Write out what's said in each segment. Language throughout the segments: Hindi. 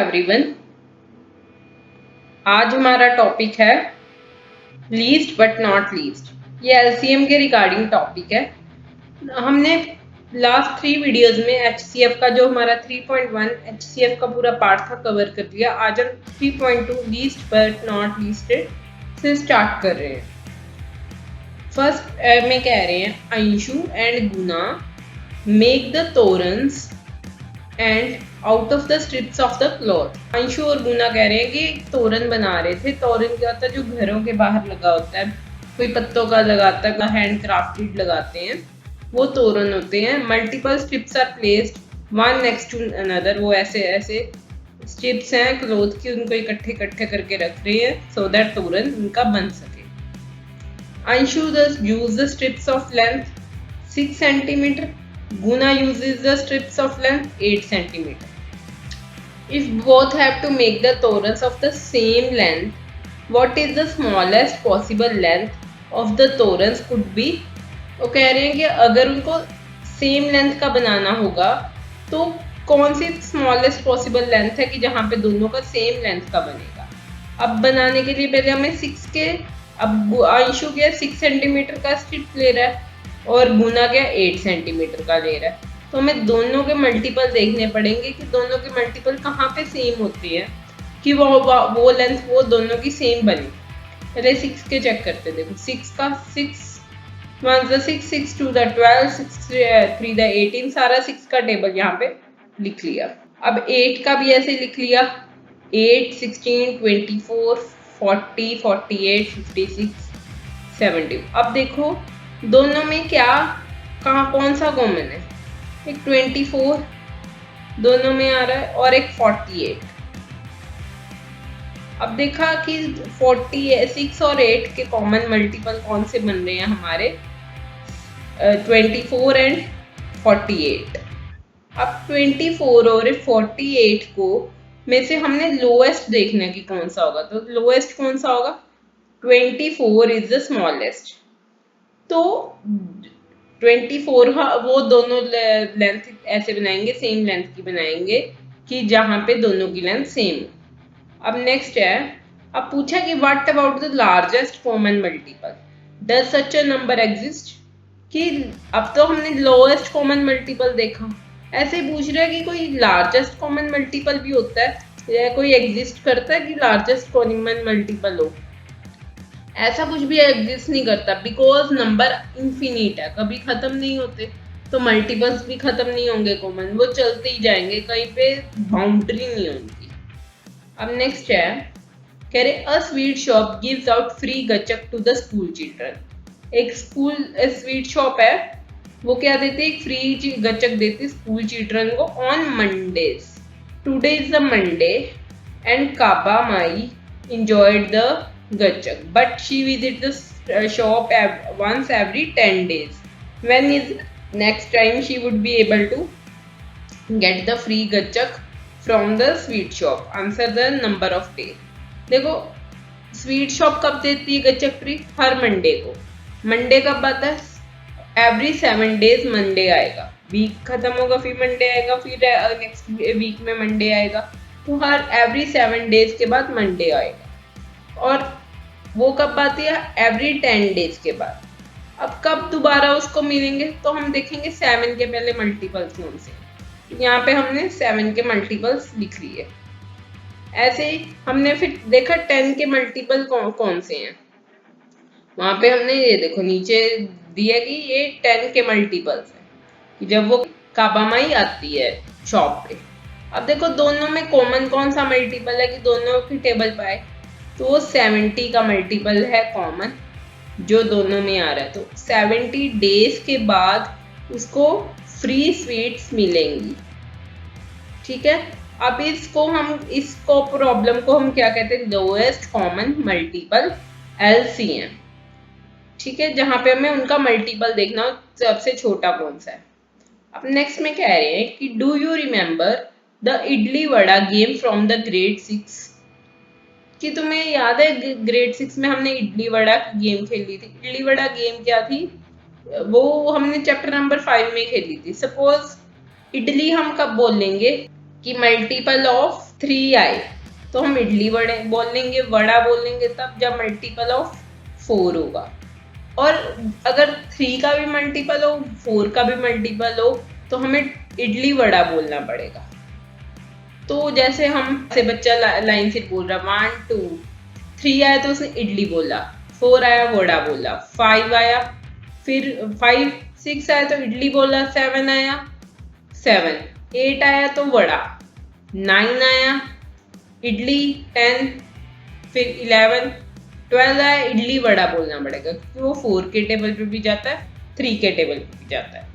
एवरीवन। आज हमारा टॉपिक है लीस्ट बट नॉट लीस्ट। ये एलसीएम के रिगार्डिंग टॉपिक है। हमने लास्ट 3 वीडियोस में एचसीएफ का जो हमारा 3.1 एचसीएफ का पूरा पार्ट था कवर कर लिया। आज हम 3.2 लीस्ट बट नॉट लिस्टेड से स्टार्ट कर रहे हैं। फर्स्ट में कह रहे हैं Anshu and Guna make the torans and out of the strips of the cloth. Anshu और गुना कह रहे हैं कि तोरण बना रहे थे। तोरण क्या होता है? जो घरों के बाहर लगा होता है, कोई पत्तों का लगाता है, हैंड क्राफ्टेड लगाते हैं, वो तोरण होते हैं। Multiple strips are placed one next to another. वो ऐसे ऐसे स्ट्रिप्स हैं क्लॉथ की, उनको इकट्ठे इकट्ठे करके रख रहे हैं सो दैट तोरण उनका बन सके। Anshu thus use the strips of length 6 cm. Guna uses the strips of length 8 cm. If both have to make the torans of the same length, what is the smallest possible length of the torans could be? वो कह रहे हैं कि अगर उनको सेम लेंथ का बनाना होगा तो कौन सी स्मॉलेस्ट पॉसिबल लेंथ है कि जहाँ पे दोनों का सेम लेंथ का बनेगा। अब बनाने के लिए पहले हमें 6 के, अब अंशु क्या 6 सेंटीमीटर का स्ट्रिप ले रहा है और गुना क्या 8 सेंटीमीटर का ले रहा है, तो हमें दोनों के मल्टीपल देखने पड़ेंगे कि दोनों के मल्टीपल कहाँ पे सेम होती है कि वो लेंथ वो दोनों की सेम बने। पहले 6 के चेक करते, देखो 6 का 6 1 the 6 6 2 the 12 6 3 the 18, सारा 6 का टेबल यहाँ पे लिख लिया। अब 8 का भी ऐसे लिख लिया, 8 16 24 40 48 56 70। अब देखो दोनों में क्या कहाँ कौन सा कॉमन है? एक 24 दोनों में आ रहा है और एक 48। अब देखा कि 46 और 8 के कॉमन मल्टीपल कौन से बन रहे हैं हमारे 24 एंड 48। अब 24 और 48 को में से हमने लोएस्ट देखना है कि कौन सा होगा, तो लोएस्ट कौन सा होगा? 24 इज द स्मॉलेस्ट। तो 24 वो दोनों लेंथ ऐसे बनाएंगे, सेम लेंथ की बनाएंगे कि जहां पे दोनों की लेंथ सेम हो। अब नेक्स्ट है, अब पूछा कि what about the largest common multiple, does such a number exist? कि अब तो हमने लोएस्ट कॉमन मल्टीपल देखा, ऐसे पूछ रहा है कि कोई लार्जेस्ट कॉमन मल्टीपल भी होता है या कोई एग्जिस्ट करता है कि लार्जेस्ट कॉमन मल्टीपल हो। ऐसा कुछ भी एग्जिस्ट नहीं करता, बिकॉज नंबर इन्फिनिट है, कभी खत्म नहीं होते, तो मल्टीपल्स भी खत्म नहीं होंगे कॉमन, वो चलते ही जाएंगे, कहीं पे बाउंड्री नहीं होगी। अब नेक्स्ट है, कह रहे a sweet shop gives out free gachak to the school children. एक स्कूल स्वीट शॉप है, वो क्या देते, एक फ्री गचक देती स्कूल चिल्ड्रन को on Mondays. Today is the Monday and Kaba my enjoyed the gachak, but she visits the shop once every 10 days. When is next time she would be able to get the free gachak from the sweet shop? Answer the number of days. देखो स्वीट शॉप कब देती है गचक फ्री? हर मंडे को। मंडे कब आता है? एवरी 7 days मंडे आएगा, वीक खत्म होगा फिर मंडे आएगा, फिर नेक्स्ट वीक में मंडे आएगा, तो हर एवरी 7 days के बाद मंडे आएगा। और वो कब आती है? एवरी 10 days के बाद। अब कब दोबारा उसको मिलेंगे? तो हम देखेंगे 7 के पहले मल्टीपल्स कौन से। यहाँ पे हमने 7 के मल्टीपल्स लिख लिए। ऐसे ही हमने फिर देखा 10 के मल्टीपल कौन से हैं। वहां पे हमने ये देखो नीचे दिया कि ये 10 के मल्टीपल्स हैं जब वो काबामाई आती है शॉप पे। अब देखो दोनों में कॉमन कौन सा मल्टीपल है कि दोनों की टेबल पे आए, तो 70 का मल्टीपल है कॉमन जो दोनों में आ रहा है। तो 70 days के बाद उसको फ्री स्वीट्स मिलेंगी। ठीक है, अब इसको प्रॉब्लम को हम क्या कहते हैं? Lowest common multiple LCM। ठीक है, जहां पे हमें उनका मल्टीपल देखना हो सबसे छोटा कौन सा है। अब नेक्स्ट में कह रहे हैं कि do you remember the idli vada game from the grade 6? कि तुम्हें याद है ग्रेड 6 में हमने इडली वड़ा गेम खेली थी। इडली वड़ा गेम क्या थी? वो हमने चैप्टर नंबर 5 में खेली थी। सपोज इडली हम कब बोलेंगे कि मल्टीपल ऑफ 3 आए तो हम इडली वड़े बोल लेंगे, वड़ा बोल लेंगे तब जब मल्टीपल ऑफ 4 होगा। और अगर 3 का भी मल्टीपल हो, 4 का भी मल्टीपल हो, तो हमें इडली वड़ा बोलना पड़ेगा। तो जैसे हम से बच्चा लाइन से बोल रहा 1 2 3 आया तो उसने इडली बोला, 4 आया वड़ा बोला, 5 आया फिर 5 6 आया तो इडली बोला, 7 आया 7, 8 आया तो वड़ा, 9 आया इडली, 10 फिर 11 12 आया इडली वड़ा बोलना पड़ेगा क्योंकि वो 4 के टेबल पे भी जाता है, 3 के टेबल पे भी जाता है।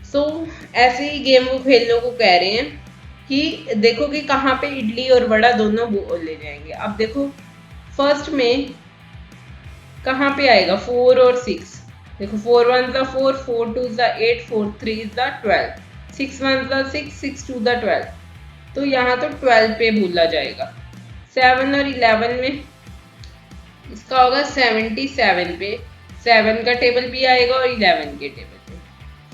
सो ऐसे ही गेम को खेलने को कह रहे हैं कि देखो कि कहाँ पे इडली और वड़ा दोनों बोले जाएंगे। अब देखो फर्स्ट में कहाँ पे आएगा 4 और 6। देखो 4 1 ज़ा 4, 4 2 ज़ा 8, 4 3 ज़ा 12, 6 1 ज़ा 6, 6 2 ज़ा 12। तो यहाँ तो 12 पे भूला जाएगा। 7 और 11 में इसका होगा 77 पे, 7 का टेबल भी आएगा और 11 के टेबल पे।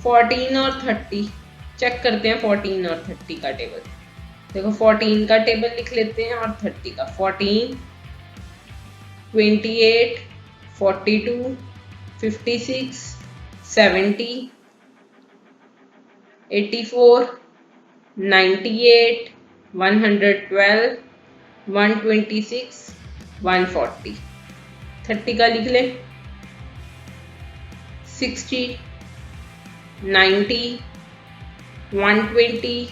14 और 30 चेक करते हैं 14 और 30 का टेबल। देखो 14 का टेबल लिख लेते हैं और 30 का 14 28 42 56 70 84 98 112 126 140। 30 का लिख ले 60 90 120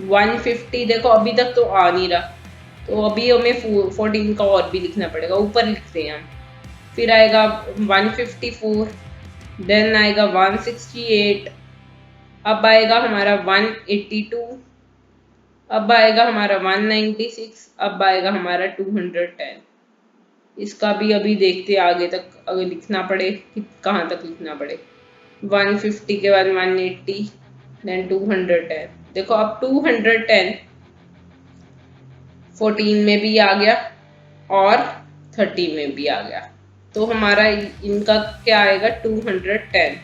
150। देखो अभी तक तो आ नहीं रहा तो अभी हमें 14 का और भी लिखना पड़ेगा, ऊपर लिखते हैं हम। फिर आएगा 154, देन आएगा 168, अब आएगा हमारा 182, अब आएगा हमारा 196, अब आएगा हमारा 210। इसका भी अभी देखते आगे तक अगर लिखना पड़े कि कहाँ तक लिखना पड़े। 150 के बाद 180 देन 210। देखो अब 210 14 में भी आ गया और 30 में भी आ गया। तो हमारा इनका क्या आएगा 210।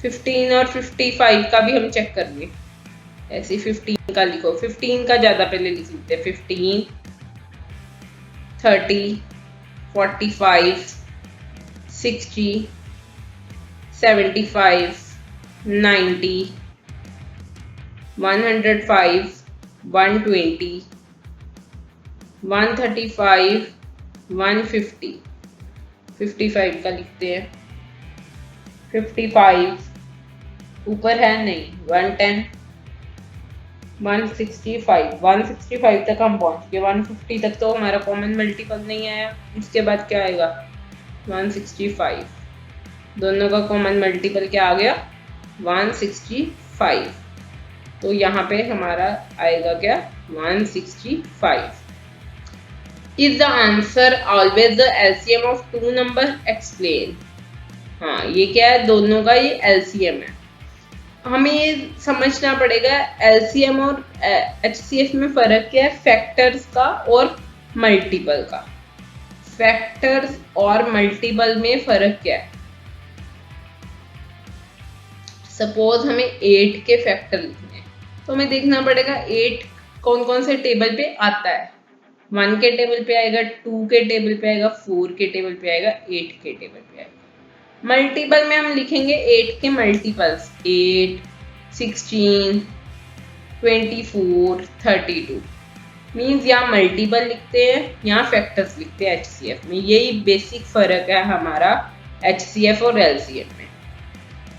15 और 55 का भी हम चेक करेंगे। ऐसे 15 का लिखो, 15 का ज़्यादा पहले लिख लेते हैं। 15 30 45 60 75 90 105 120 135 150। 55 का लिखते हैं। 55 ऊपर है नहीं, 110 165 तक हम पहुंच गए। 150 तक तो हमारा कॉमन मल्टीपल नहीं आया। इसके बाद क्या आएगा 165, दोनों का कॉमन मल्टीपल क्या आ गया 165। तो यहाँ पे हमारा आएगा क्या 165। Is the answer always the LCM of two number? Explain। हाँ ये क्या है, दोनों का ये LCM है। हमें ये समझना पड़ेगा LCM और HCF में फर्क क्या है, फैक्टर्स का और मल्टीपल का। फैक्टर्स और मल्टीपल में फर्क क्या है। सपोज हमें 8 के फैक्टर लिखने हैं तो हमें देखना पड़ेगा 8 कौन कौन से टेबल पे आता है। 1 के टेबल पे आएगा, 2 के टेबल पे आएगा, 4 के टेबल पे आएगा, 8 के टेबल पे आएगा। मल्टीपल में हम लिखेंगे 8 के मल्टीपल्स 8 16 24 32। मीन्स यहाँ मल्टीपल लिखते हैं, यहाँ फैक्टर्स लिखते हैं HCF में। यही बेसिक फर्क है हमारा HCF और LCM में।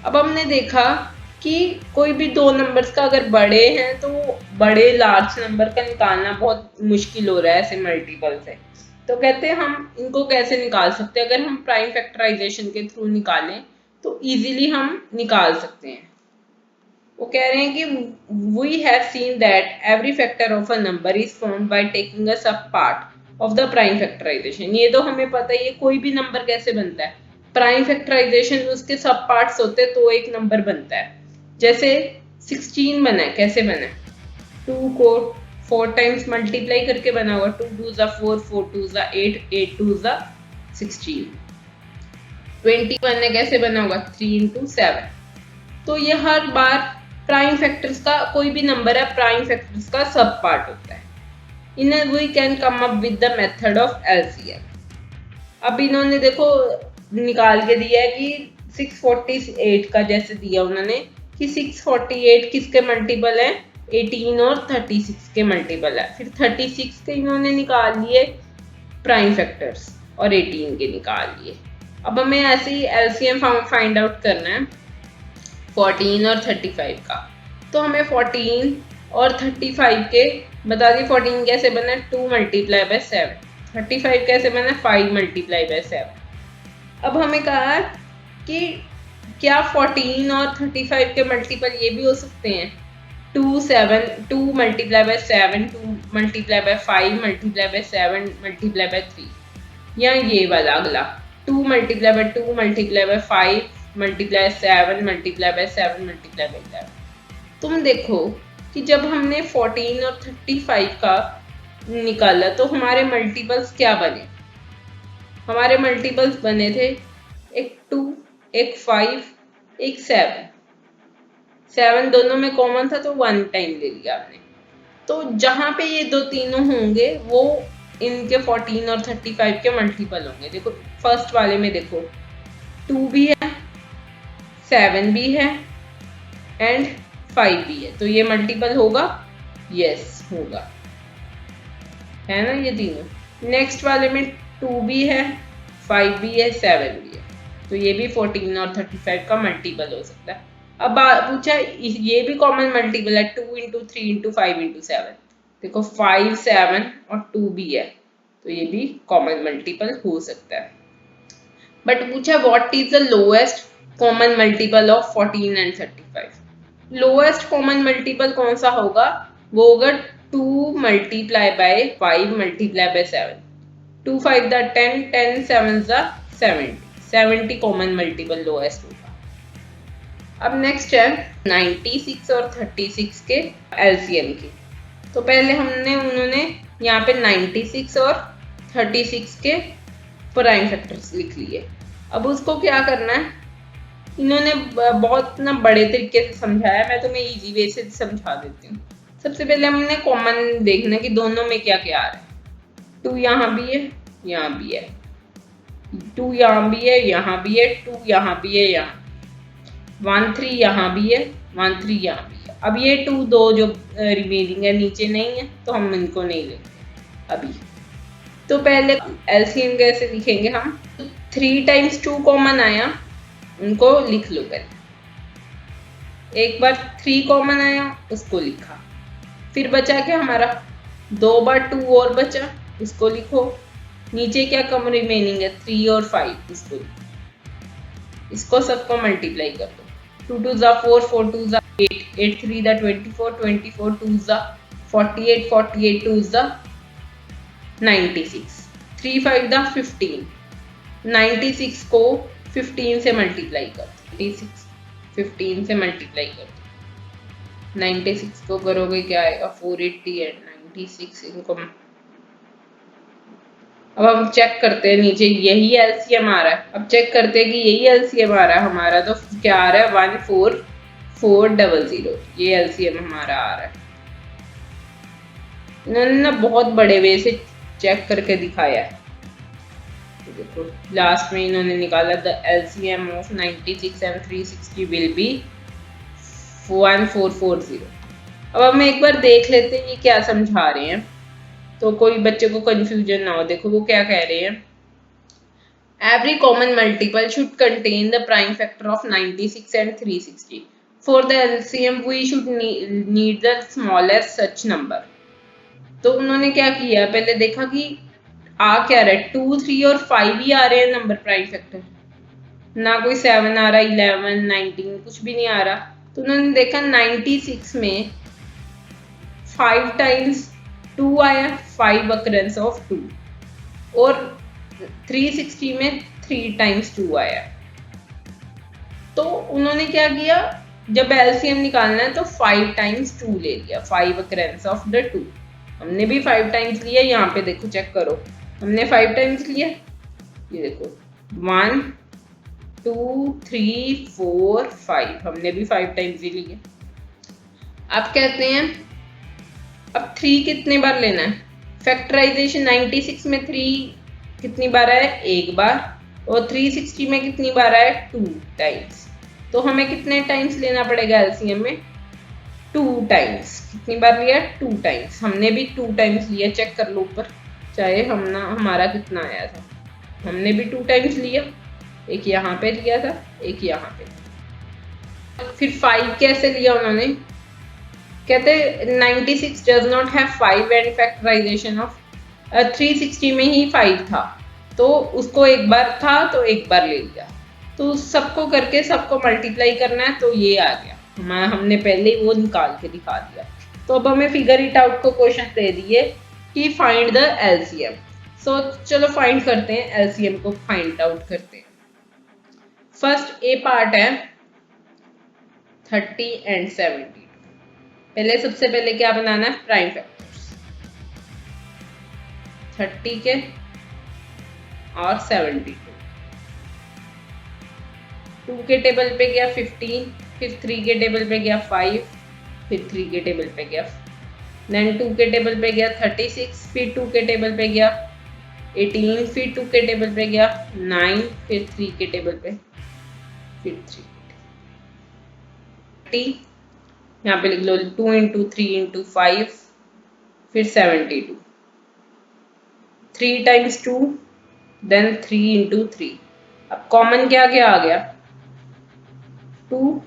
अब हमने देखा कि कोई भी दो नंबर्स का अगर बड़े हैं तो बड़े लार्ज नंबर का निकालना बहुत मुश्किल हो रहा है ऐसे मल्टीपल से। तो कहते हैं हम इनको कैसे निकाल सकते हैं। अगर हम प्राइम फैक्टराइजेशन के थ्रू निकालें तो इजीली हम निकाल सकते हैं। वो कह रहे हैं कि we have seen that every factor of a number is formed by taking a sub part of the prime factorization. ये तो हमें पता ही है कोई भी नंबर कैसे बनता है, प्राइम फैक्टराइजेशन में उसके सब पार्ट्स होते हैं तो एक नंबर बनता है। जैसे 16 बना है, कैसे बना है 2 को 4 टाइम्स मल्टीप्लाई करके बना होगा। 2 2 ज़ा 4, 4 2 ज़ा 8, 8 2 ज़ा 16। 21 है कैसे बना होगा 3 into 7। तो ये हर बार प्राइम फैक्टर्स का कोई भी नंबर है प्राइम फैक्टर्स का सब पार्ट होता है। In we can come up with the method of LCM. अब इन्होंने देखो निकाल के दिया है कि 648 का जैसे दिया उन्होंने कि 648 किसके मल्टीपल है, 18 और 36 के मल्टीपल है। फिर 36 के इन्होंने निकाल लिए प्राइम फैक्टर्स और 18 के निकाल लिए। अब हमें ऐसे ही एलसीएम फाइंड आउट करना है 14 और 35 का। तो हमें 14 और 35 के बता दी। 14 कैसे बना, 2 मल्टीप्लाई बाय 7। 35 कैसे बना, 5 मल्टीप्लाई बाय 7। अब हमें कहा कि क्या 14 और 35 के मल्टीपल ये भी हो सकते हैं, 2 multiply by 7, 2 multiply by 5 multiply by 7 multiply by 3, या ये वाला अगला 2 multiply by 2 multiply by 5 multiply 7 multiply by 7 multiply by 11। तुम देखो कि जब हमने 14 और 35 का निकाला तो हमारे मल्टीपल्स क्या बने। हमारे मल्टीपल्स बने थे एक 2, एक 5, एक 7। 7 दोनों में कॉमन था तो 1 टाइम ले लिया आपने। तो जहां पे ये दो तीनों होंगे वो इनके 14 और 35 के मल्टीपल होंगे। देखो फर्स्ट वाले में देखो 2 भी है, 7 भी है एंड 5 भी है, तो ये मल्टीपल होगा, यस होगा, है ना ये तीनों। नेक्स्ट वाले में 2 भी है, 5 भी है, 7 भी है, तो ये भी 14 और 35 का मल्टीपल हो सकता है। अब पूछा ये भी कॉमन मल्टीपल है 2 इंटू 3 इंटू 5 इंटू 7। देखो 5, 7 और 2 भी है, तो ये भी कॉमन मल्टीपल हो सकता है। बट पूछा what is the lowest common multiple of 14 and 35। Lowest common multiple कौन सा होगा, वो होगा 2 multiply by 5 multiply by 7। 2 5 the 10, 10 7 the 70, 70 common multiple lowest होगा। अब नेक्स्ट है 96 और 36 के एलसीएम की। तो पहले उन्होंने यहाँ पे 96 और 36 के प्राइम फैक्टर्स लिख लिए। अब उसको क्या करना है, इन्होंने बहुत ना बड़े तरीके से समझाया, मैं तुम्हें इजी वे से समझा देती हूँ। सबसे पहले हमने कॉमन देखना कि दोनों में क्या क्या आ रहा है। 2 यहाँ भी है, यहाँ भी है, 2 यहाँ भी है, यहाँ भी है, 2 यहाँ भी है, यहाँ 1 3 यहाँ भी है, 1 3 यहाँ भी है। अब ये 2 दो जो रिमेनिंग है नीचे नहीं है तो हम इनको नहीं लेंगे अभी। तो पहले एलसीएम कैसे लिखेंगे हम, 3 टाइम्स 2 कॉमन आया, उनको लिख लो पहले। एक बार 3 कॉमन आया उसको लिखा, फिर बचा क्या हमारा 2 बार 2 और बचा, उसको लिखो। नीचे क्या कम रिमेनिंग है 3 और 5, इसको लिखो। इसको सबको मल्टीप्लाई कर दो। 2 2 जा 4, 4 2 जा 8, 8 3 जा 24, 24 2 जा 48, 48 2 जा 96, 3 5 जा 15। 96 को 15 से मल्टीप्लाई कर दो, 96 15 से मल्टीप्लाई कर दो। 96 को करोगे क्या आएगा 480 एंड 96 इनको। अब हम चेक करते हैं नीचे यही एलसीएम आ रहा है। अब चेक करते हैं कि यही एलसीएम आ रहा है हमारा, तो क्या आ रहा है 14400, ये एलसीएम हमारा आ रहा है। इन्होंने ना बहुत बड़े वे से चेक करके दिखाया है। देखो लास्ट में इन्होंने निकाला the LCM of 96 and 360 will be 1440। अब हम एक बार देख लेते हैं ये क्या समझा रहे हैं, तो कोई बच्चे को कंफ्यूजन ना हो। देखो वो क्या कह रहे हैं, every common multiple should contain the prime factor of 96 and 360। For the LCM we should need the smallest such number. तो उन्होंने क्या किया, पहले देखा कि आ क्या रहा है, 2 3 और 5 ही आ रहे हैं नंबर प्राइम फैक्टर, ना कोई 7 आ रहा, 11 19 कुछ भी नहीं आ रहा। तो उन्होंने देखा 96 में 5 टाइम्स 2 आया, 5 अकरेंस ऑफ 2, और 360 में 3 टाइम्स 2 आया। तो उन्होंने क्या किया, जब एलसीएम निकालना है तो 5 टाइम्स 2 ले लिया, 5 अकरेंस ऑफ द 2। हमने भी 5 टाइम्स लिया, यहाँ पे देखो चेक करो, हमने 5 टाइम्स लिया, ये देखो 1 2 3 4 5, हमने भी 5 टाइम्स ही लिया। अब कहते हैं अब 3 कितने बार लेना है। फैक्टराइजेशन 96 में 3 कितनी बार है, एक बार, और 360 में कितनी बार है, 2 टाइम्स। तो हमें कितने टाइम्स लेना पड़ेगा एलसीएम में, 2 टाइम्स। कितनी बार लिया, 2 टाइम्स। हमने भी 2 टाइम्स लिया, चेक कर लो ऊपर, चाहे हमारा कितना आया था। हमने भी 2 टाइम्स लिया, एक यहाँ पे लिया था, एक यहाँ पे। फिर 5 कैसे लिया उन्होंने, कहते 96 does not have 5 and factorisation of 360 में ही 5 था, तो उसको एक बार था तो एक बार ले लिया। तो सबको करके सबको मल्टीप्लाई करना है, तो ये आ गया हमने पहले ही वो निकाल के दिखा दिया। तो अब हमें फिगर इट आउट को क्वेश्चन दे दिए कि फाइंड द एलसीएम। सो चलो फाइंड करते हैं, एलसीएम को फाइंड आउट करते हैं। फर्स्ट ए पार्ट है 30 एंड 70। पहले सबसे पहले क्या बनाना है, प्राइम फैक्टर्स 30 के और 72। 2 के टेबल पे गया 15, फिर 3 के टेबल पे गया 5, फिर 3 के टेबल पे गया, देन 2 के टेबल पे गया 36, फिर 2 के टेबल पे गया 18, फिर 2 के टेबल पे गया 9, फिर 3 के टेबल पे, फिर 3 यहाँ पे लिख लो 2 इंटू 3 इंटू 5, फिर 72, 3 टाइम्स 2, देन 3 इंटू 3। अब कॉमन क्या क्या आ गया, 2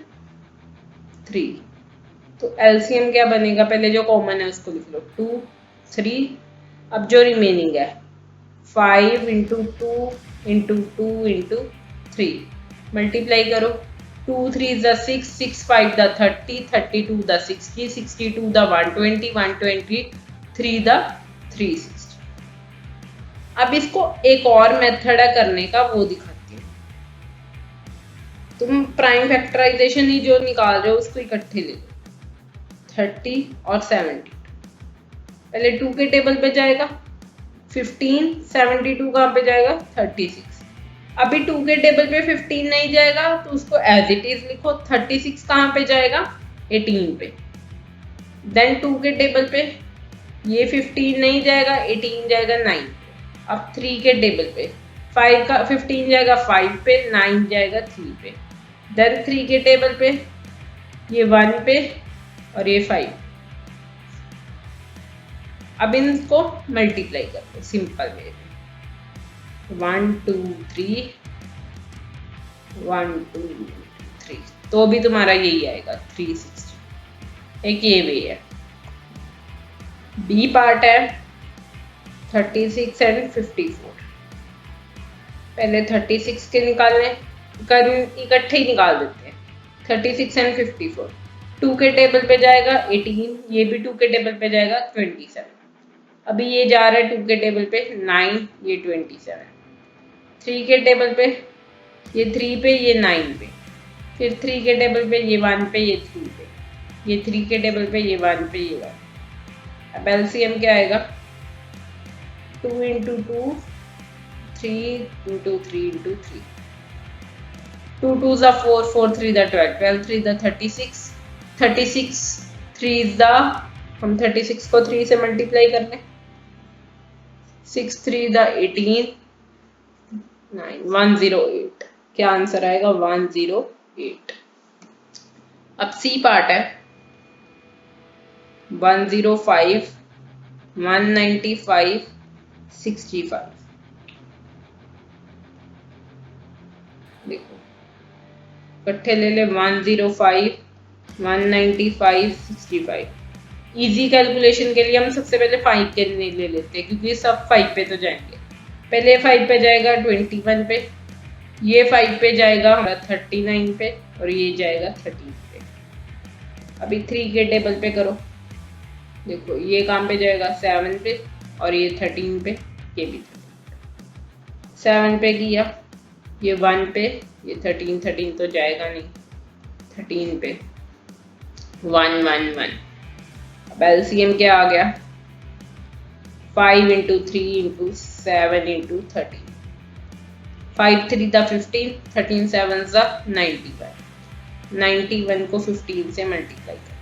3। तो एलसीएम क्या बनेगा, पहले जो कॉमन है उसको लिख लो 2 3। अब जो रिमेनिंग है 5 इंटू 2 इंटू 2 इंटू 3, मल्टीप्लाई करो। 2 3 the 6, 6 5 the 30, 32 the 60, 62 the 120, 123 the 360। अब इसको एक और मेथड है करने का, वो दिखाती हूँ। तुम प्राइम फैक्टराइजेशन ही जो निकाल रहे हो उसको इकट्ठे ले लो, 30 और 72। पहले 2 के टेबल पे जाएगा 15, 72 कहाँ पे जाएगा 36। अभी 2 के टेबल पे 15 नहीं जाएगा तो उसको एज इट इज लिखो। 36 कहाँ पे जाएगा 18 पे। देन 2 के टेबल पे ये 15 नहीं जाएगा, 18 जाएगा 9 पे। अब 3 के टेबल पे 5 का 15 जाएगा 5 पे, 9 जाएगा 3 पे। देन 3 के टेबल पे ये 1 पे और ये 5। अब इनको मल्टीप्लाई कर दो सिंपल वे में, 1 2 3 1 2 3, तो भी तुम्हारा यही आएगा 360। एक ये वे है। बी पार्ट है 36 एंड 54। पहले 36 के निकालने इकट्ठे ही निकाल देते हैं, 36 एंड 54। 2 के टेबल पे जाएगा 18, ये भी 2 के टेबल पे जाएगा 27। अभी ये जा रहा है 2 के टेबल पे 9, ये 27। 3 के टेबल पे ये 3 पे, ये 9 पे। फिर 3 के टेबल पे ये 1 पे, ये 3 पे। ये 3 के टेबल पे ये 1 पे, ये 1। अब एलसीएम क्या आएगा, 2 इंटू 2 3 इंटू 3 इंटू 3। 2 2 ज़ा 4, 4 3 ज़ा 12, 12 3 ज़ा 36, 36 3 ज़ा, हम 36 को 3 से मल्टीप्लाई कर लें, 6 3 ज़ा 18, 9 108। क्या आंसर आएगा 108। अब सी पार्ट है 105 195 65। देखो इकट्ठे ले ले, 105 195 65। इजी कैलकुलेशन के लिए हम सबसे पहले 5 के लिए ले लेते हैं, क्योंकि सब 5 पे तो जाएंगे। पहले 5 पे जाएगा 21 पे, ये 5 पे जाएगा हमारा 39 पे, और ये जाएगा 13 पे। अभी 3 के टेबल पे करो, देखो ये कहाँ पे जाएगा 7 पे, और ये 13 पे, ये भी 7 पे किया, ये 1 पे, ये 13 13 तो जाएगा नहीं, 13 पे 1 1 1। अब एलसीएम क्या आ गया, 5 इंटू 3 इंटू 7 इंटू 13। 5 3 दा 15, 13 7 दा 91। 91 को 15 से मल्टीप्लाई कर,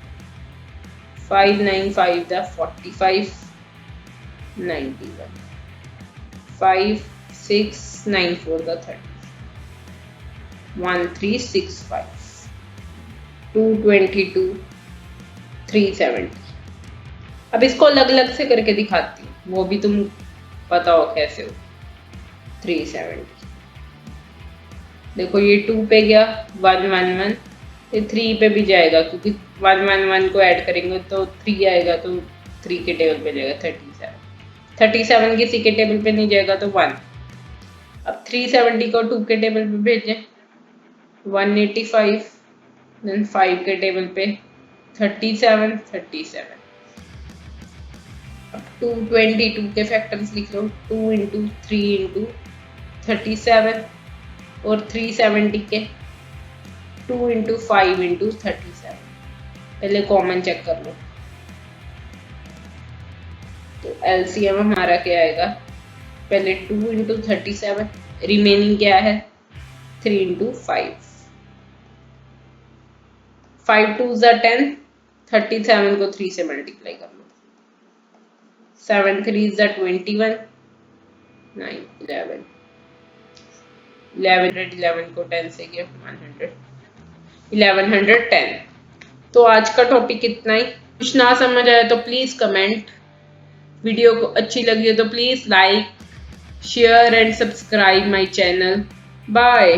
5 9 5 the 45 91 5 6 9 4 the 30 1365 222 370। अब इसको अलग अलग से करके दिखाती हूँ, वो भी तुम पता हो कैसे हो। 370 देखो ये 2 पे गया 111, ये 3 पे भी जाएगा क्योंकि 111 को ऐड करेंगे तो 3 आएगा, तो 3 के टेबल पे जाएगा 37। 37 किसी के टेबल पे नहीं जाएगा तो 1। अब 370 को 2 के टेबल पे भेजें 185, देन 5 के टेबल पे 37। अब 222 के फैक्टर्स लिख लो, 2 इंटू 3 इंटू 37 और 370 के 2 इंटू 5 इंटू 37। पहले कॉमन चेक कर लो, तो एलसीएम हमारा क्या आएगा, पहले 2 इंटू 37, रिमेनिंग क्या है 3 इंटू 5, 5 2 10, 37 को 3 से मल्टीप्लाई कर लो, 7 3 21, 9 11, 11 को 10 से किया 100, 1110। तो आज का टॉपिक इतना ही। कुछ ना समझ आया तो प्लीज कमेंट, वीडियो को अच्छी लगी हो तो please like share and subscribe my channel. Bye.